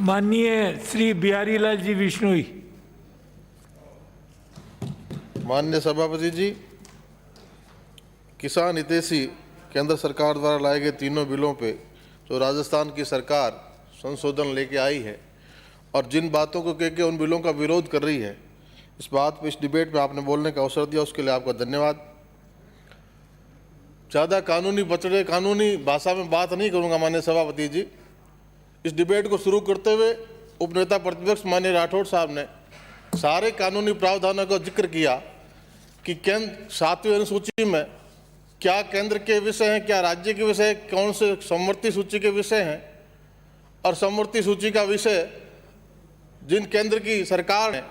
माननीय श्री बिहारीलाल जी विश्नोई। माननीय सभापति जी, किसान हितैषी केंद्र सरकार द्वारा लाए गए तीनों बिलों पे जो राजस्थान की सरकार संशोधन लेके आई है और जिन बातों को कह के उन बिलों का विरोध कर रही है, इस बात पे इस डिबेट में आपने बोलने का अवसर दिया, उसके लिए आपका धन्यवाद। ज़्यादा कानूनी भाषा में बात नहीं करूंगा माननीय सभापति जी। इस डिबेट को शुरू करते हुए उपनेता प्रतिपक्ष माननीय राठौड़ साहब ने सारे कानूनी प्रावधानों का जिक्र किया कि केंद्र 7वीं अनुसूची में क्या केंद्र के विषय हैं, क्या राज्य के विषय, कौन से समवर्ती सूची के विषय हैं, और समवर्ती सूची का विषय जिन केंद्र की सरकार ने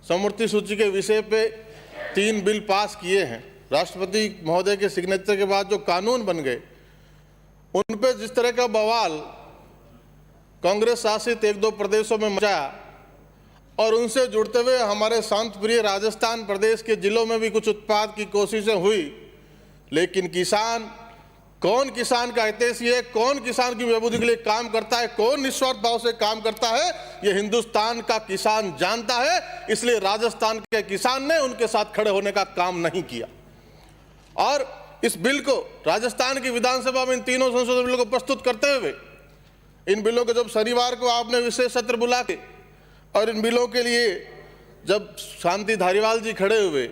समवर्ती सूची के विषय पे 3 बिल पास किए हैं, राष्ट्रपति महोदय के सिग्नेचर के बाद जो कानून बन गए, उन पे जिस तरह का बवाल कांग्रेस शासित 1-2 प्रदेशों में मचा और उनसे जुड़ते हुए हमारे शांत प्रिय राजस्थान प्रदेश के जिलों में भी कुछ उत्पाद की कोशिशें हुई, लेकिन कौन किसान का हितैषी है, कौन किसान की बहबूदी के लिए काम करता है, कौन निस्वार्थ भाव से काम करता है, ये हिंदुस्तान का किसान जानता है। इसलिए राजस्थान के किसान ने उनके साथ खड़े होने का काम नहीं किया और इस बिल को राजस्थान की विधानसभा में इन तीनों संशोधन बिलों को प्रस्तुत करते हुए, इन बिलों को जब शनिवार को आपने विशेष सत्र बुला के और इन बिलों के लिए जब शांति धारीवाल जी खड़े हुए,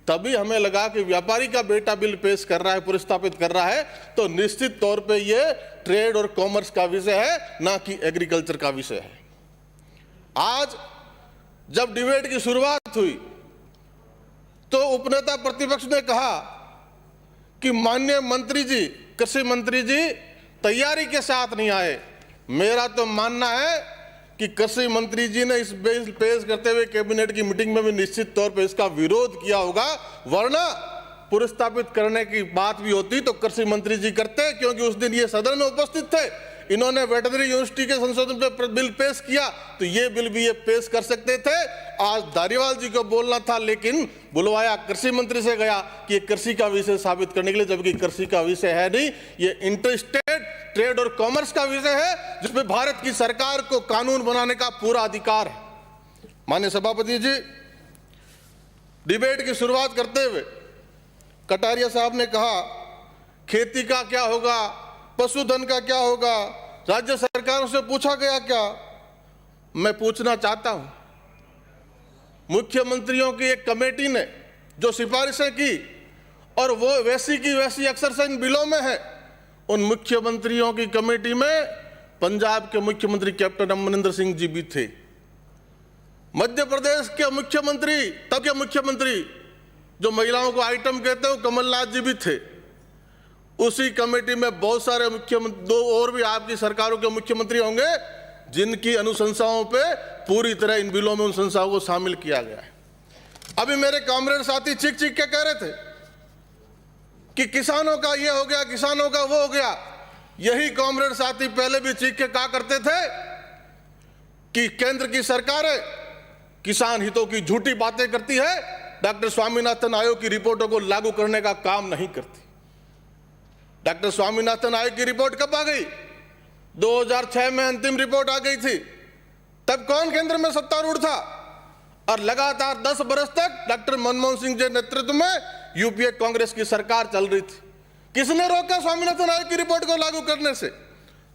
तभी हमें लगा कि व्यापारी का बेटा बिल पेश कर रहा है, प्रस्तावित कर रहा है, तो निश्चित तौर पे ये ट्रेड और कॉमर्स का विषय है, ना कि एग्रीकल्चर का विषय है। आज जब डिबेट की शुरुआत हुई तो उपनेता प्रतिपक्ष ने कहा कि माननीय मंत्री जी, कृषि मंत्री जी तैयारी के साथ नहीं आए। मेरा तो मानना है कि कृषि मंत्री जी ने इस बिल पेश करते हुए कैबिनेट की मीटिंग में भी निश्चित तौर पर इसका विरोध किया होगा, वरना पुरस्तापित करने की बात भी होती तो कृषि मंत्री जी करते, क्योंकि उस दिन ये सदन में उपस्थित थे। इन्होंने वेटरनरी यूनिवर्सिटी के संशोधन पे बिल पेश किया तो ये बिल भी ये पेश कर सकते थे। आज धारीवाल जी को बोलना था, लेकिन बुलवाया कृषि मंत्री से गया कि ये कृषि का विषय साबित करने के लिए, जबकि कृषि का विषय है नहीं, ये इंटरस्टेट ट्रेड और कॉमर्स का विषय है, जिसमें भारत की सरकार को कानून बनाने का पूरा अधिकार है। माननीय सभापति जी, डिबेट की शुरुआत करते हुए कटारिया साहब ने कहा खेती का क्या होगा, पशुधन का क्या होगा, राज्य सरकारों से पूछा गया क्या? मैं पूछना चाहता हूं, मुख्यमंत्रियों की एक कमेटी ने जो सिफारिशें की और वो वैसी की वैसी अक्सर इन बिलों में है, उन मुख्यमंत्रियों की कमेटी में पंजाब के मुख्यमंत्री कैप्टन अमरिंदर सिंह जी भी थे, मध्य प्रदेश के मुख्यमंत्री, तब के मुख्यमंत्री जो महिलाओं को आइटम कहते हैं, कमलनाथ जी भी थे। उसी कमेटी में बहुत सारे मुख्यमंत्री, 2 और भी आपकी सरकारों के मुख्यमंत्री होंगे जिनकी अनुशंसाओं पे पूरी तरह इन बिलों में उन संस्थाओं को शामिल किया गया है। अभी मेरे कॉमरेड साथी चीख के कह रहे थे कि किसानों का ये हो गया, किसानों का वो हो गया। यही कॉमरेड साथी पहले भी चीख के कहा करते थे कि केंद्र की सरकारें किसान हितों की झूठी बातें करती है, डॉक्टर स्वामीनाथन आयोग की रिपोर्टों को लागू करने का काम नहीं करती। डॉक्टर स्वामीनाथन आयोग की रिपोर्ट कब आ गई? 2006 में अंतिम रिपोर्ट आ गई थी। तब कौन केंद्र में सत्तारूढ़ था? और लगातार 10 बरस तक डॉक्टर मनमोहन सिंह के नेतृत्व में यूपीए कांग्रेस की सरकार चल रही थी। किसने रोका स्वामीनाथन आयोग की रिपोर्ट को लागू करने से?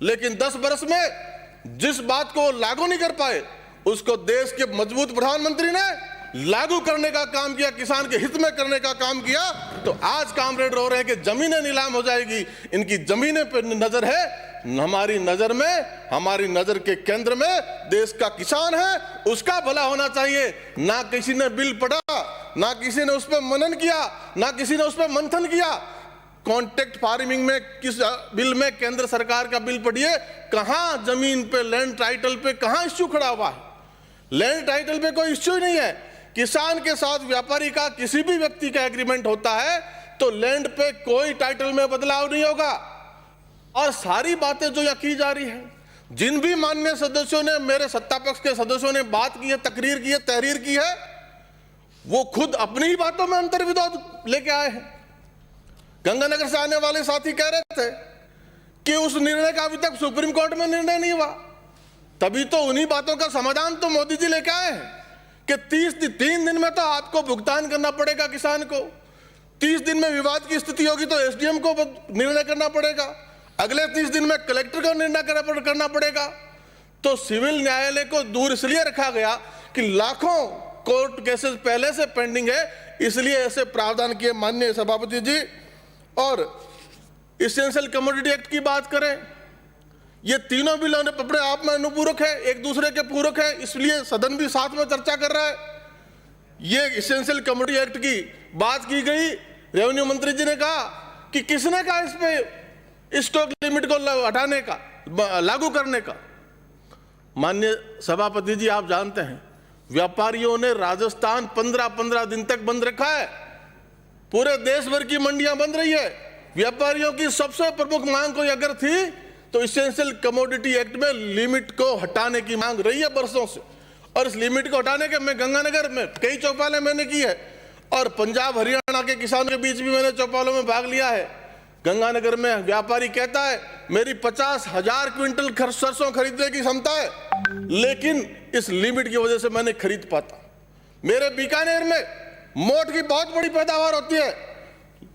लेकिन 10 बरस में जिस बात को लागू नहीं कर पाए, उसको देश के मजबूत प्रधानमंत्री ने लागू करने का काम किया, किसान के हित में करने का काम किया। तो आज कामरेड रो रहे हैं कि जमीनें नीलाम हो जाएगी। इनकी जमीनें पे नजर है, हमारी नजर में, हमारी नजर के केंद्र में देश का किसान है, उसका भला होना चाहिए। ना किसी ने बिल पढ़ा, ना किसी ने उस पर मनन किया, ना किसी ने उस पर मंथन किया। कॉन्ट्रैक्ट फार्मिंग में किस बिल में केंद्र सरकार का बिल पढ़िए, कहां जमीन पे लैंड टाइटल पे कहां इश्यू खड़ा हुआ है? लैंड टाइटल पे कोई इश्यू नहीं है। किसान के साथ व्यापारी का किसी भी व्यक्ति का एग्रीमेंट होता है तो लैंड पे कोई टाइटल में बदलाव नहीं होगा। और सारी बातें जो यहाँ की जा रही है, जिन भी माननीय सदस्यों ने, मेरे सत्ता पक्ष के सदस्यों ने बात की है, तकरीर की है, तहरीर की है, वो खुद अपनी ही बातों में अंतर्विरोध लेके आए हैं। गंगानगर से आने वाले साथी कह रहे थे कि उस निर्णय का अभी तक सुप्रीम कोर्ट में निर्णय नहीं हुआ। तभी तो उन्हीं बातों का समाधान तो मोदी जी लेके आए हैं कि 3 दिन में तो आपको भुगतान करना पड़ेगा किसान को, 30 दिन में विवाद की स्थिति होगी तो एसडीएम को निर्णय करना पड़ेगा, अगले 30 दिन में कलेक्टर को निर्णय करना पड़ेगा। तो सिविल न्यायालय को दूर इसलिए रखा गया कि लाखों कोर्ट केसेस पहले से पेंडिंग है, इसलिए ऐसे प्रावधान किए माननीय सभापति जी। और एसेंशियल कमोडिटी एक्ट की बात करें, ये तीनों बिल अपने आप में अनुपूरक है, एक दूसरे के पूरक है, इसलिए सदन भी साथ में चर्चा कर रहा है। ये एसेंशियल कमोडिटी एक्ट की बात की गई, रेवेन्यू मंत्री जी ने कहा कि किसने कहा इस पे स्टॉक लिमिट को हटाने का, लागू करने का। माननीय सभापति जी, आप जानते हैं व्यापारियों ने राजस्थान 15-15 दिन तक बंद रखा है, पूरे देश भर की मंडियां बंद रही है। व्यापारियों की सबसे प्रमुख मांग कोई अगर थी तो एसेंशियल कमोडिटी एक्ट में लिमिट को हटाने की मांग रही है बरसों से। और इस लिमिट को हटाने के मैं गंगानगर में कई चौपालें मैंने की है और पंजाब हरियाणा के किसानों के बीच भी मैंने चौपालों में भाग लिया है। गंगानगर में व्यापारी कहता है मेरी 50,000 क्विंटल सरसों खरीदने की क्षमता है, लेकिन इस लिमिट की वजह से मैं नहीं खरीद पाता। मेरे बीकानेर में मोठ की बहुत बड़ी पैदावार होती है,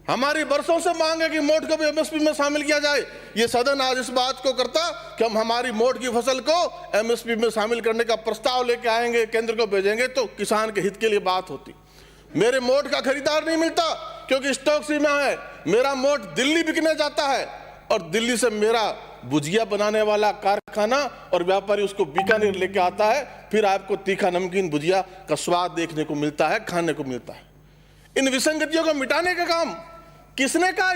हमारी बरसों से मांग है कि मोठ को भी एमएसपी में शामिल किया जाए। ये सदन आज इस बात को करता कि हम हमारी मोठ की फसल को एमएसपी में शामिल करने का प्रस्ताव लेके आएंगे, केंद्र को भेजेंगे तो किसान के हित के लिए बात होती। मेरे मोठ का खरीदार नहीं मिलता क्योंकि स्टॉक सीमा है। मेरा मोठ दिल्ली बिकने जाता है और दिल्ली से मेरा भुजिया बनाने वाला कारखाना और व्यापारी उसको बीकानेर लेके आता है, फिर आपको तीखा नमकीन भुजिया का स्वाद देखने को मिलता है, खाने को मिलता है। इन विसंगतियों को मिटाने का काम किसने कहा?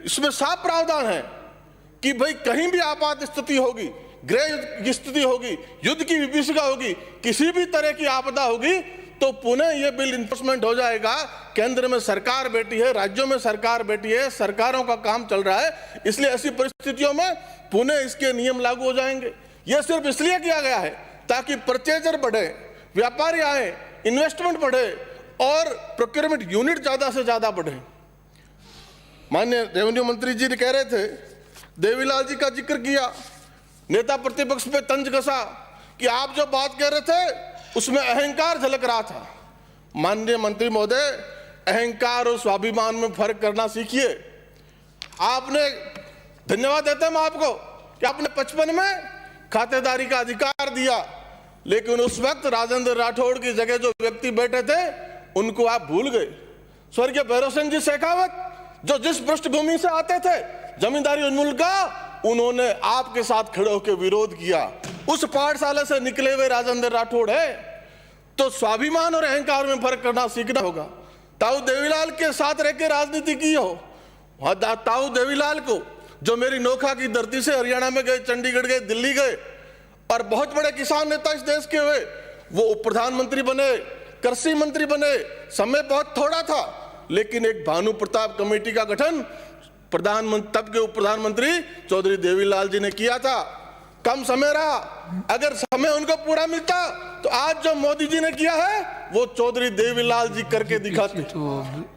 इसमें साफ प्रावधान है कि भाई कहीं भी आपात स्थिति होगी, गृह युद्ध की स्थिति होगी, युद्ध की विभीषिका होगी, किसी भी तरह की आपदा होगी तो पुनः ये बिल इन्फोर्समेंट हो जाएगा। केंद्र में सरकार बैठी है, राज्यों में सरकार बैठी है, सरकारों का काम चल रहा है, इसलिए ऐसी परिस्थितियों में पुनः इसके नियम लागू हो जाएंगे। यह सिर्फ इसलिए किया गया है ताकि परचेजर बढ़े, व्यापारी आए, इन्वेस्टमेंट बढ़े और प्रोक्योरमेंट यूनिट ज्यादा से ज्यादा बढ़े। माननीय रेवेन्यू मंत्री जी कह रहे थे, देवीलाल जी का जिक्र किया, नेता प्रतिपक्ष पे तंज कसा कि आप जो बात कह रहे थे उसमें अहंकार झलक रहा था। माननीय मंत्री महोदय, अहंकार और स्वाभिमान में फर्क करना सीखिए। आपने, धन्यवाद देते हैं हम आपको कि आपने 55 में खातेदारी का अधिकार दिया, लेकिन उस वक्त राजेंद्र राठौड़ की जगह जो व्यक्ति बैठे थे उनको आप भूल गए। स्वर्गीय भैरव सिंह जी शेखावत जो जिस पृष्ठभूमि से आते थे, जमींदारी उन्मूलन का, उन्होंने आपके साथ खड़े होकर विरोध किया। उस पाठशाला से निकले हुए राजेंद्र राठौड़ है। तो स्वाभिमान और अहंकार में फर्क करना सीखना होगा। ताऊ देवीलाल के साथ रह के राजनीति की हो, ताऊ देवीलाल को जो मेरी नोखा की धरती से हरियाणा में गए, चंडीगढ़ गए, दिल्ली गए और बहुत बड़े किसान नेता इस देश के हुए, वो उप प्रधानमंत्री बने, कृषि मंत्री बने, समय बहुत थोड़ा था, लेकिन एक भानु प्रताप कमेटी का गठन तब के उप प्रधानमंत्री चौधरी देवीलाल जी ने किया था। कम समय रहा, अगर समय उनको पूरा मिलता तो आज जो मोदी जी ने किया है वो चौधरी देवीलाल जी करके दिखाते।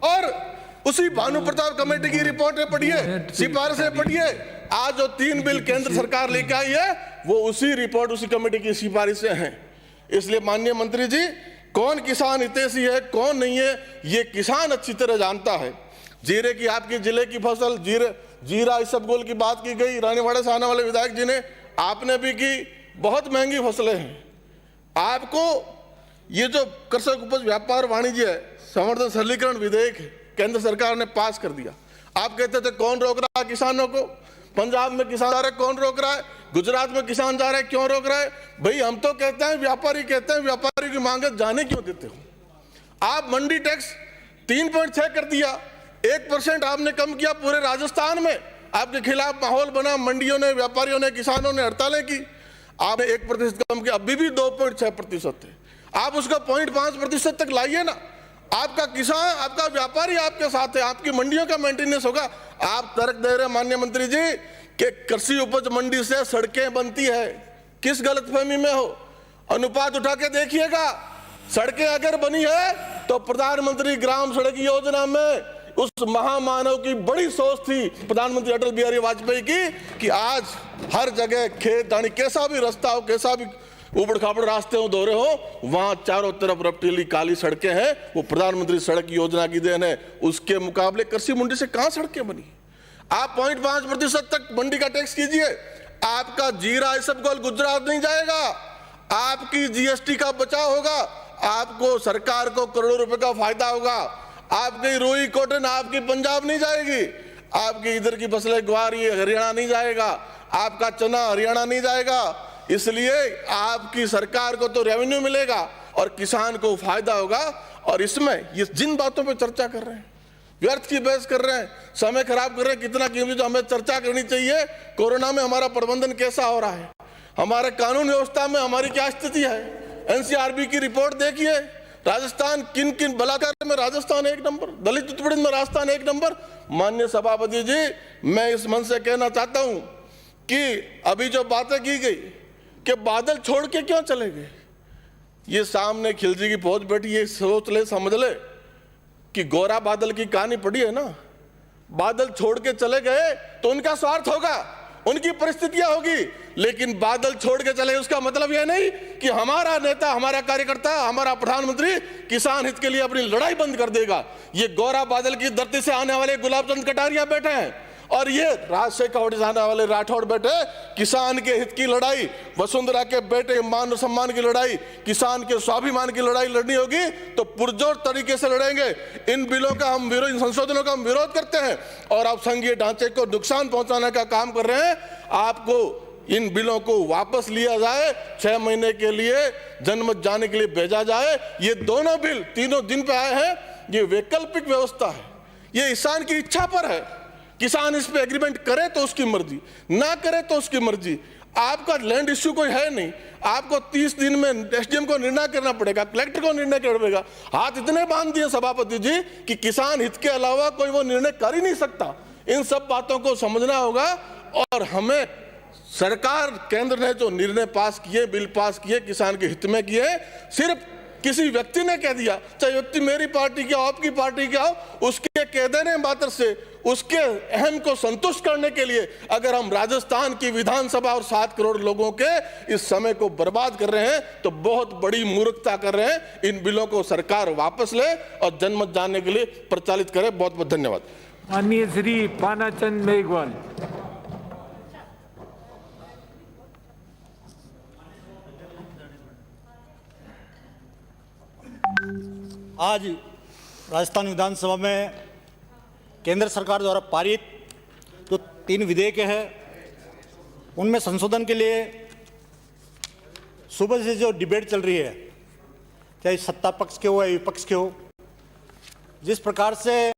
और उसी भानु प्रताप कमेटी की रिपोर्टें पढ़िए, सिफारिशें पढ़िए। आज जो 3 बिल केंद्र सरकार लेकर आई है वो उसी रिपोर्ट, उसी कमेटी की सिफारिशें हैं। इसलिए माननीय मंत्री जी, कौन किसान हितैषी है, कौन नहीं है, ये किसान अच्छी तरह जानता है। जीरे की, आपके जिले की फसल, जीरा इसबगोल की बात की गई, रानीवाड़ा से आने वाले विधायक जी ने, आपने भी की। बहुत महंगी फसलें हैं। आपको ये जो कृषक उपज व्यापार वाणिज्य संवर्धन सरलीकरण विधेयक केंद्र सरकार ने पास कर दिया। आप कहते थे कौन रोक रहा है किसानों को? पंजाब में किसान जा रहे, कौन रोक रहा है? गुजरात में किसान जा रहे हैं, क्यों रोक रहा है? भाई हम तो कहते हैं, व्यापारी कहते हैं, व्यापारी की मांग जाने क्यों देते हो? आप मंडी टैक्स 3.6 कर दिया, 1% आपने कम किया पूरे राजस्थान में। आपके खिलाफ माहौल बना, मंडियों ने, व्यापारियों ने, किसानों ने हड़तालें की। आपने 1% कम किया, अभी भी 2.6% है। आप उसको 0.5% तक लाइए ना। आपका किसान, आपका व्यापारी आपके साथ है, आपकी मंडियों का मेंटेनेंस होगा। आप तर्क दे रहे हैं माननीय मंत्री जी कि कृषि उपज मंडी से सड़कें बनती है। किस गलतफहमी में हो? अनुपात उठा के देखिएगा। सड़कें अगर बनी है तो प्रधानमंत्री ग्राम सड़क योजना में उस महामानव की बड़ी सोच थी प्रधानमंत्री अटल बिहारी वाजपेयी की कि आज हर जगह खेत यानी कैसा भी रास्ता हो, कैसा भी उबड़ खाबड़ रास्ते हो, दोहरे हो, वहां चारों तरफ रपटीली काली सड़कें हैं। वो प्रधानमंत्री सड़क योजना की देन है। उसके मुकाबले कृषि मंडी से कहां सड़कें बनी? आप 0.5% तक मंडी का टैक्स कीजिए, आपका जीरा इसबगोल गुजरात नहीं जाएगा, आपकी जीएसटी का बचाव होगा, आपको सरकार को करोड़ों रुपए का फायदा होगा। आपकी रुई कॉटन आपकी पंजाब नहीं जाएगी, आपकी इधर की फसलें ग्वार ये हरियाणा नहीं जाएगा, आपका चना हरियाणा नहीं जाएगा। इसलिए आपकी सरकार को तो रेवेन्यू मिलेगा और किसान को फायदा होगा। और इसमें ये जिन बातों पे चर्चा कर रहे हैं, व्यर्थ की बहस कर रहे हैं, समय खराब कर रहे हैं, कितना कीमती, जो हमें चर्चा करनी चाहिए कोरोना में हमारा प्रबंधन कैसा हो रहा है, हमारे कानून व्यवस्था में हमारी क्या स्थिति है। एनसीआरबी की रिपोर्ट देखिए, राजस्थान किन किन बलात्कार में राजस्थान 1 नंबर, दलित उत्पीड़न में राजस्थान 1 नंबर। माननीय सभापति जी, मैं इस मन से कहना चाहता हूं कि अभी जो बातें की गई कि बादल छोड़ के क्यों चले गए, ये सामने खिलजी की फौज बैठी, ये सोच ले समझ ले कि गोरा बादल की कहानी पड़ी है ना, बादल छोड़ के चले गए तो उनका स्वार्थ होगा, उनकी परिस्थितियां होगी, लेकिन बादल छोड़ के चले उसका मतलब यह नहीं कि हमारा नेता, हमारा कार्यकर्ता, हमारा प्रधानमंत्री किसान हित के लिए अपनी लड़ाई बंद कर देगा। ये गोरा बादल की धरती से आने वाले गुलाब चंद कटारिया बैठे हैं और ये राजशेखर से आने वाले राठौड़ बैठे किसान के हित की लड़ाई, वसुंधरा के बेटे मान सम्मान की लड़ाई, किसान के स्वाभिमान की लड़ाई लड़नी होगी तो पुरजोर तरीके से लड़ेंगे। इन बिलों का हम विरोध, इन संशोधनों का हम विरोध करते हैं और आप संघीय ढांचे को नुकसान पहुंचाने का काम कर रहे हैं। आपको इन बिलों को वापस लिया जाए, 6 महीने के लिए जनमत जाने के लिए भेजा जाए। ये दोनों बिल तीनों दिन पे आए हैं, ये वैकल्पिक व्यवस्था है, ये किसान की इच्छा पर है। किसान इस पे एग्रीमेंट करे तो उसकी मर्जी, ना करे तो उसकी मर्जी। आपका लैंड इश्यू कोई है नहीं, आपको 30 दिन में एसडीएम को निर्णय करना पड़ेगा, कलेक्टर को निर्णय करना पड़ेगा। हाथ इतने बांध दिए सभापति जी कि किसान हित के अलावा कोई वो निर्णय कर ही नहीं सकता। इन सब बातों को समझना होगा और हमें सरकार केंद्र ने जो निर्णय पास किए, बिल पास किए, किसान के हित में किए, सिर्फ किसी व्यक्ति ने कह दिया, चाहे व्यक्ति मेरी पार्टी का हो, आपकी पार्टी का हो, उसके कह देने मात्र से उसके अहम को संतुष्ट करने के लिए अगर हम राजस्थान की विधानसभा और 7 करोड़ लोगों के इस समय को बर्बाद कर रहे हैं तो बहुत बड़ी मूर्खता कर रहे हैं। इन बिलों को सरकार वापस ले और जनमत जानने के लिए प्रचालित करे। बहुत बहुत धन्यवाद। माननीय श्री पानाचंद मेघवाल। आज राजस्थान विधानसभा में केंद्र सरकार द्वारा पारित जो 3 विधेयक हैं उनमें संशोधन के लिए सुबह से जो डिबेट चल रही है, चाहे सत्ता पक्ष के हो या विपक्ष के हो, जिस प्रकार से